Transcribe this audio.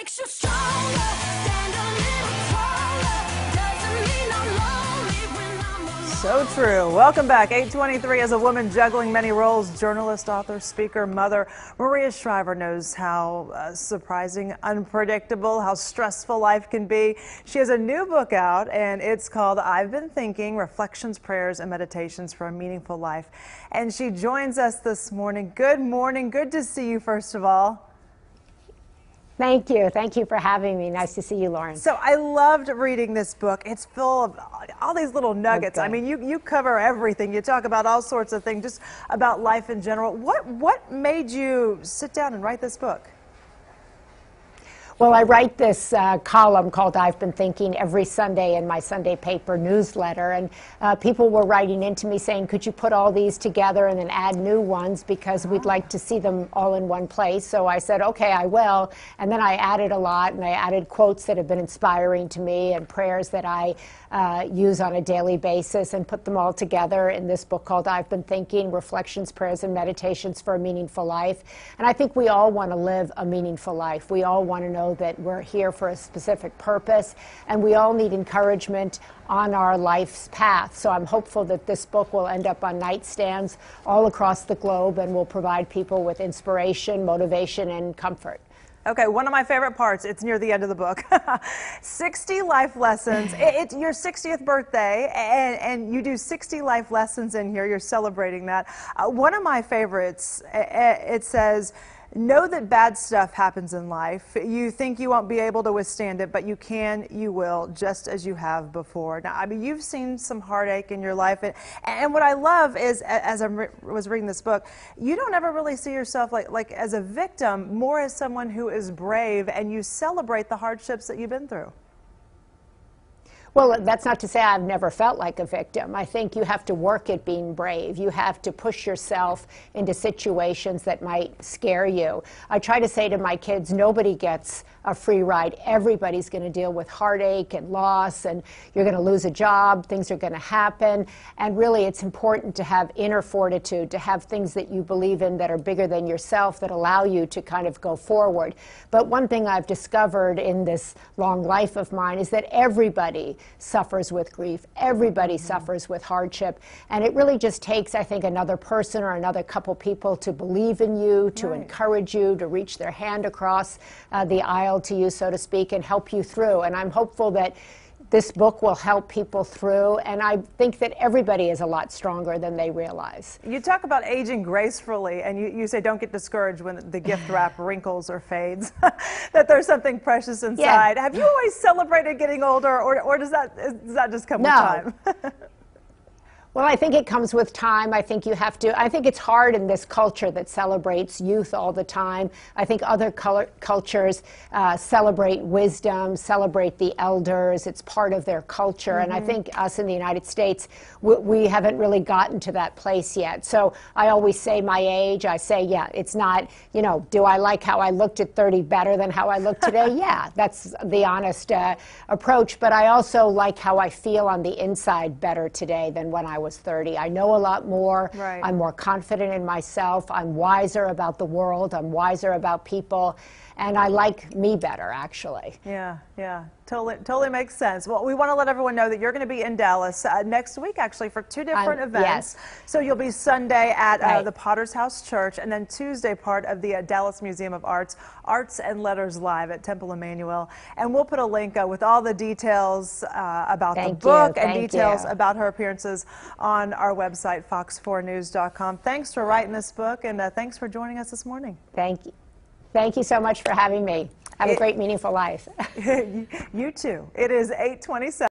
makes you stronger. Stand a little taller. Doesn't mean I'm lonely when I'm alone. So true. Welcome back. 8:23. As a woman juggling many roles, journalist, author, speaker, mother, Maria Shriver knows how surprising, unpredictable, how stressful life can be. She has a new book out, and it's called I've Been Thinking: Reflections, Prayers, and Meditations for a Meaningful Life. And she joins us this morning. Good morning. Good to see you, first of all. Thank you. Thank you for having me. Nice to see you, Lauren. So I loved reading this book. It's full of all these little nuggets. Okay. I mean, you cover everything. You talk about all sorts of things, just about life in general. What made you sit down and write this book? Well, I write this column called I've Been Thinking every Sunday in my Sunday paper newsletter, and people were writing into me saying, could you put all these together and then add new ones, because we'd like to see them all in one place. So I said, okay, I will. And then I added a lot, and I added quotes that have been inspiring to me and prayers that I use on a daily basis, and put them all together in this book called I've Been Thinking: Reflections, Prayers, and Meditations for a Meaningful Life. And I think we all want to live a meaningful life. We all want to know that we're here for a specific purpose, and we all need encouragement on our life's path. So I'm hopeful that this book will end up on nightstands all across the globe and will provide people with inspiration, motivation, and comfort. Okay, one of my favorite parts, it's near the end of the book. 60 life lessons. It's your 60th birthday, and you do 60 life lessons in here. You're celebrating that. One of my favorites, it says, know that bad stuff happens in life. You think you won't be able to withstand it, but you can, you will, just as you have before. Now, I mean, you've seen some heartache in your life, and what I love is, as I was reading this book, you don't ever really see yourself like as a victim, more as someone who is brave, and you celebrate the hardships that you've been through. Well, that's not to say I've never felt like a victim. I think you have to work at being brave. You have to push yourself into situations that might scare you. I try to say to my kids, nobody gets a free ride. Everybody's going to deal with heartache and loss, and you're going to lose a job. Things are going to happen. And really, it's important to have inner fortitude, to have things that you believe in that are bigger than yourself, that allow you to kind of go forward. But one thing I've discovered in this long life of mine is that everybody suffers with grief. Everybody suffers with hardship. And it really just takes, I think, another person or another couple people to believe in you, to encourage you, to reach their hand across the aisle to you, so to speak, and help you through. And I'm hopeful that this book will help people through, and I think that everybody is a lot stronger than they realize. You talk about aging gracefully, and you say don't get discouraged when the gift wrap wrinkles or fades, that there's something precious inside. Yeah. Have you always celebrated getting older, or does that just come with time? Well, I think it comes with time. I think you have to, I think it's hard in this culture that celebrates youth all the time. I think other cultures celebrate wisdom, celebrate the elders. It's part of their culture. And I think us in the United States, we haven't really gotten to that place yet. So I always say my age. I say, yeah, it's not, you know, do I like how I looked at 30 better than how I look today? Yeah, that's the honest approach. But I also like how I feel on the inside better today than when I was 30. I know a lot more. Right. I'm more confident in myself. I'm wiser about the world. I'm wiser about people. And I like me better, actually. Yeah, yeah. Totally makes sense. Well, we want to let everyone know that you're going to be in Dallas next week, actually, for two different events. Yes. So you'll be Sunday at the Potter's House Church, and then Tuesday part of the Dallas Museum of Arts, Arts and Letters Live at Temple Emmanuel. And we'll put a link with all the details about the book and details about her appearances on our website, fox4news.com. Thanks for writing this book, and thanks for joining us this morning. Thank you. Thank you so much for having me. Have a great, meaningful life. You too. It is 8:27.